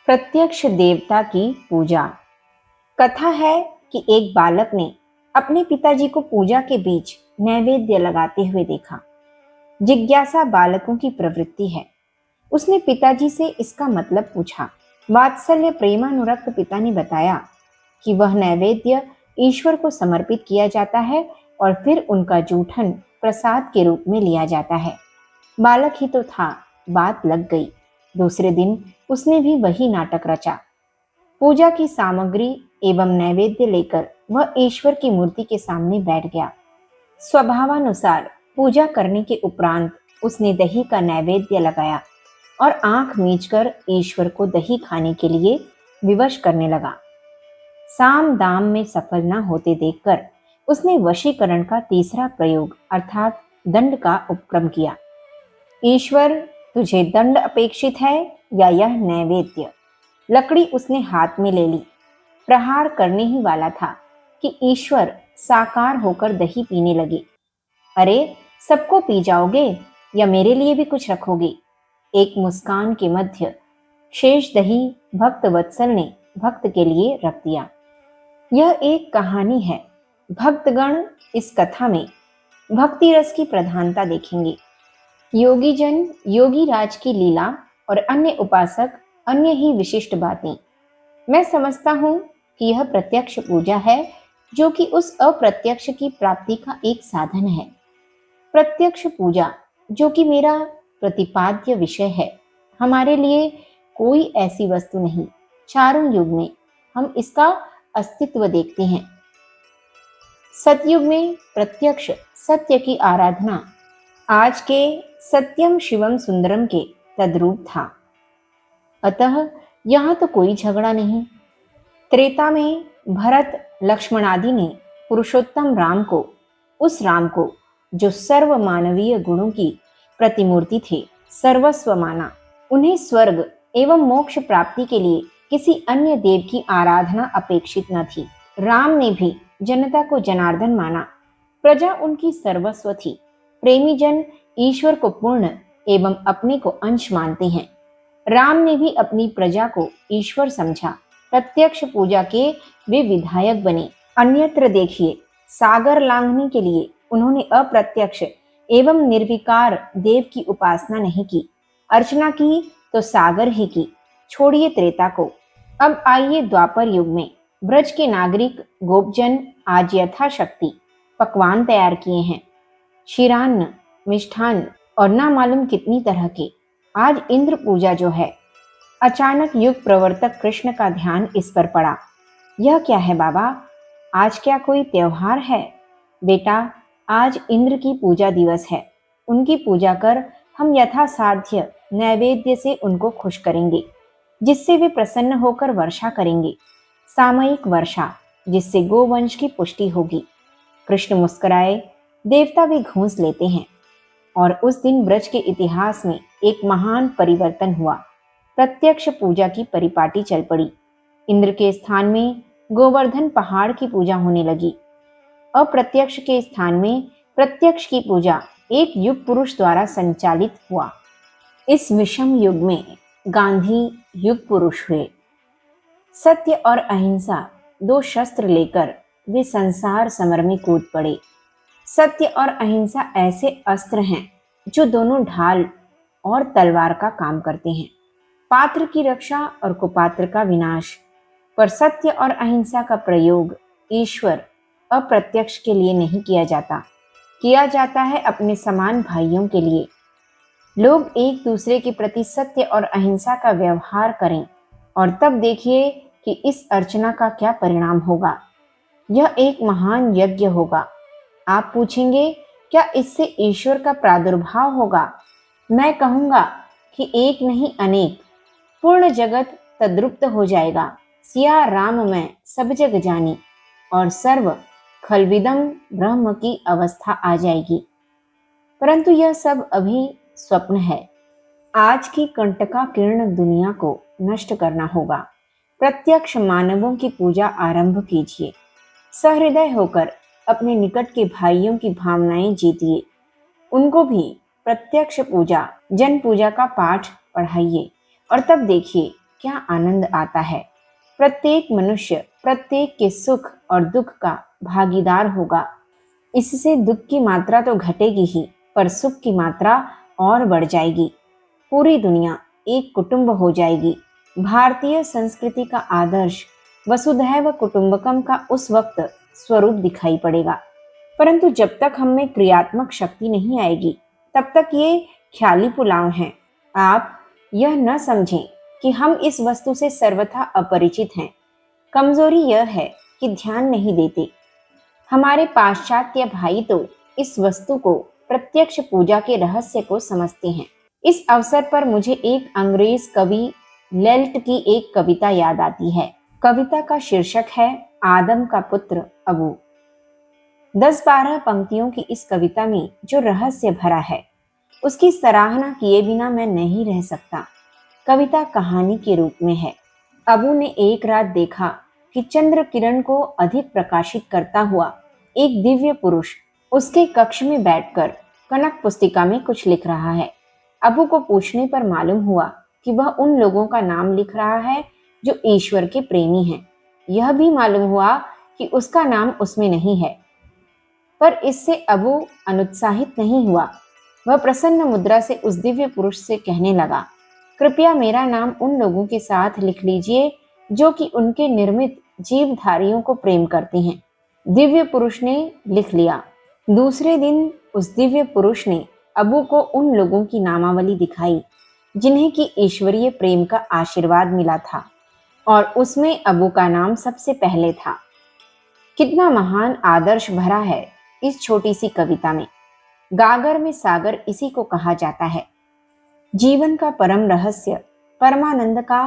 प्रत्यक्ष देवता की पूजा। कथा है कि एक बालक ने अपने पिताजी को पूजा के बीच नैवेद्य लगाते हुए देखा। जिज्ञासा बालकों की प्रवृत्ति है। उसने पिताजी से इसका मतलब पूछा। वात्सल्य प्रेमानुरक्त पिता ने बताया कि वह नैवेद्य ईश्वर को समर्पित किया जाता है और फिर उनका जूठन प्रसाद के रूप में लिया जाता है। बालक ही तो था, बात लग गई। दूसरे दिन उसने भी वही नाटक रचा। पूजा की सामग्री एवं नैवेद्य लेकर वह ईश्वर की मूर्ति के सामने बैठ गया। स्वभावानुसार पूजा करने के उपरांत उसने दही का नैवेद्य लगाया और आंख मीचकर ईश्वर को दही खाने के लिए विवश करने लगा। साम दाम में सफल न होते देखकर उसने वशीकरण का तीसरा प्रयोग अर्थात दंड का उपक्रम किया। ईश्वर, तुझे दंड अपेक्षित है या यह नैवेद्य? लकड़ी उसने हाथ में ले ली। प्रहार करने ही वाला था कि ईश्वर साकार होकर दही पीने लगे। अरे, सबको पी जाओगे या मेरे लिए भी कुछ रखोगे? एक मुस्कान के मध्य शेष दही भक्त वत्सल ने भक्त के लिए रख दिया। यह एक कहानी है। भक्तगण इस कथा में भक्ति रस की प्रधानता देखेंगे। योगी जन योगी राज की लीला और अन्य उपासक अन्य ही विशिष्ट बातें। मैं समझता हूँ कि यह प्रत्यक्ष पूजा है जो कि उस अप्रत्यक्ष की प्राप्ति का एक साधन है। प्रत्यक्ष पूजा जो कि मेरा प्रतिपाद्य विषय है, हमारे लिए कोई ऐसी वस्तु नहीं। चारों युग में हम इसका अस्तित्व देखते हैं। सतयुग में प्रत्यक्ष सत्य की आराधना आज के सत्यम शिवम सुंदरम के तद्रूप था। अतः यहाँ तो कोई झगड़ा नहीं। त्रेता में भरत लक्ष्मण आदि ने पुरुषोत्तम राम को, उस राम को जो सर्व मानवीय गुणों की प्रतिमूर्ति थे, सर्वस्व माना। उन्हें स्वर्ग एवं मोक्ष प्राप्ति के लिए किसी अन्य देव की आराधना अपेक्षित न थी। राम ने भी जनता को जनार्दन माना। प्रजा उनकी सर्वस्व थी। प्रेमी जन ईश्वर को पूर्ण एवं अपने को अंश मानते हैं। राम ने भी अपनी प्रजा को ईश्वर समझा। प्रत्यक्ष पूजा के वे विधायक बने। अन्यत्र देखिए, सागर लांघने के लिए उन्होंने अप्रत्यक्ष एवं निर्विकार देव की उपासना नहीं की। अर्चना की तो सागर ही की। छोड़िए त्रेता को। अब आइए द्वापर युग में। ब्रज के नागरिक गोपजन आज यथाशक्ति पकवान तैयार किए हैं। क्षीरान्न, मिष्ठान्न और ना मालूम कितनी तरह के। आज इंद्र पूजा जो है। अचानक युग प्रवर्तक कृष्ण का ध्यान इस पर पड़ा। यह क्या है बाबा? आज क्या कोई त्योहार है? बेटा, आज इंद्र की पूजा दिवस है। उनकी पूजा कर हम यथासाध्य नैवेद्य से उनको खुश करेंगे, जिससे वे प्रसन्न होकर वर्षा करेंगे। सामयिक वर्षा, जिससे गोवंश की पुष्टि होगी। कृष्ण मुस्कुराए। देवता भी घूंस लेते हैं। और उस दिन ब्रज के इतिहास में एक महान परिवर्तन हुआ। प्रत्यक्ष पूजा की परिपाटी चल पड़ी। इंद्र के स्थान में गोवर्धन पहाड़ की पूजा होने लगी। अप्रत्यक्ष के स्थान में प्रत्यक्ष की पूजा एक युग पुरुष द्वारा संचालित हुआ। इस विषम युग में गांधी युग पुरुष हुए। सत्य और अहिंसा दो शस्त्र लेकर वे संसार समर में कूद पड़े। सत्य और अहिंसा ऐसे अस्त्र हैं जो दोनों ढाल और तलवार का काम करते हैं। पात्र की रक्षा और कुपात्र का विनाश। पर सत्य और अहिंसा का प्रयोग ईश्वर अप्रत्यक्ष के लिए नहीं किया जाता। किया जाता है अपने समान भाइयों के लिए। लोग एक दूसरे के प्रति सत्य और अहिंसा का व्यवहार करें और तब देखिए कि इस अर्चना का क्या परिणाम होगा। यह एक महान यज्ञ होगा। आप पूछेंगे, क्या इससे ईश्वर का प्रादुर्भाव होगा? मैं कहूंगा कि एक नहीं अनेक। पूर्ण जगत तद्रुप्त हो जाएगा। सिया राम मैं सब जग जानी और सर्व खलविदम ब्रह्म की अवस्था आ जाएगी। परंतु यह सब अभी स्वप्न है। आज की कंटका किरण दुनिया को नष्ट करना होगा। प्रत्यक्ष मानवों की पूजा आरंभ कीजिए। सहृदय होकर अपने निकट के भाइयों की भावनाएं जीतिए। उनको भी प्रत्यक्ष पूजा, जन पूजा का पाठ पढ़ाइए और तब देखिए क्या आनंद आता है। प्रत्येक मनुष्य प्रत्येक के सुख और दुख का भागीदार होगा। इससे दुख की मात्रा तो घटेगी ही, पर सुख की मात्रा और बढ़ जाएगी। पूरी दुनिया एक कुटुंब हो जाएगी। भारतीय संस्कृति का आदर्श वसुधैव कुटुंबकम का उस वक्त स्वरूप दिखाई पड़ेगा। परंतु जब तक हम में क्रियात्मक शक्ति नहीं आएगी, तब तक ये ख्याली पुलाव हैं। आप यह न समझें कि हम इस वस्तु से सर्वथा अपरिचित हैं। कमजोरी यह है कि ध्यान नहीं देते। हमारे पाश्चात्य भाई तो इस वस्तु को प्रत्यक्ष पूजा के रहस्य को समझते हैं। इस अवसर पर मुझे एक अंग्रेज कवि लेल्ट की एक कविता याद आती है। कविता का शीर्षक है आदम का पुत्र अबू। 10-12 पंक्तियों की इस कविता में जो रहस्य भरा है, उसकी सराहना किए बिना मैं नहीं रह सकता। कविता कहानी के रूप में है। अबू ने एक रात देखा कि चंद्र किरण को अधिक प्रकाशित करता हुआ एक दिव्य पुरुष उसके कक्ष में बैठकर कनक पुस्तिका में कुछ लिख रहा है। अबू को पूछने पर मालूम हुआ कि वह उन लोगों का नाम लिख रहा है जो ईश्वर के प्रेमी हैं। यह भी मालूम हुआ कि उसका नाम उसमें नहीं है। पर इससे अबू अनुत्साहित नहीं हुआ। वह प्रसन्न मुद्रा से उस दिव्य पुरुष से कहने लगा, कृपया मेरा नाम उन लोगों के साथ लिख लीजिए जो कि उनके निर्मित जीवधारियों को प्रेम करते हैं। दिव्य पुरुष ने लिख लिया। दूसरे दिन उस दिव्य पुरुष ने अबू को उन लोगों की नामावली दिखाई जिन्हें कि ईश्वरीय प्रेम का आशीर्वाद मिला था, और उसमें अबू का नाम सबसे पहले था। कितना महान आदर्श भरा है इस छोटी सी कविता में। गागर में सागर इसी को कहा जाता है। जीवन का परम रहस्य, परमानंद का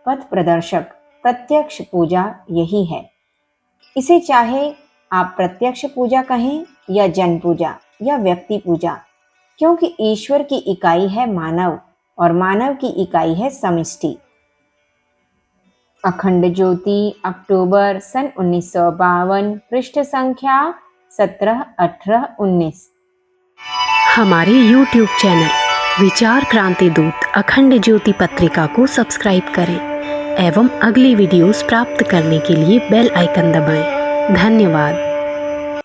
पथ प्रदर्शक प्रत्यक्ष पूजा यही है। इसे चाहे आप प्रत्यक्ष पूजा कहें या जन पूजा या व्यक्ति पूजा, क्योंकि ईश्वर की इकाई है मानव और मानव की इकाई है समष्टि। अखंड ज्योति, अक्टूबर सन 1952, पृष्ठ संख्या 17, 18, 19। हमारे YouTube चैनल विचार क्रांति दूत अखंड ज्योति पत्रिका को सब्सक्राइब करें एवं अगली वीडियोस प्राप्त करने के लिए बेल आइकन दबाएं। धन्यवाद।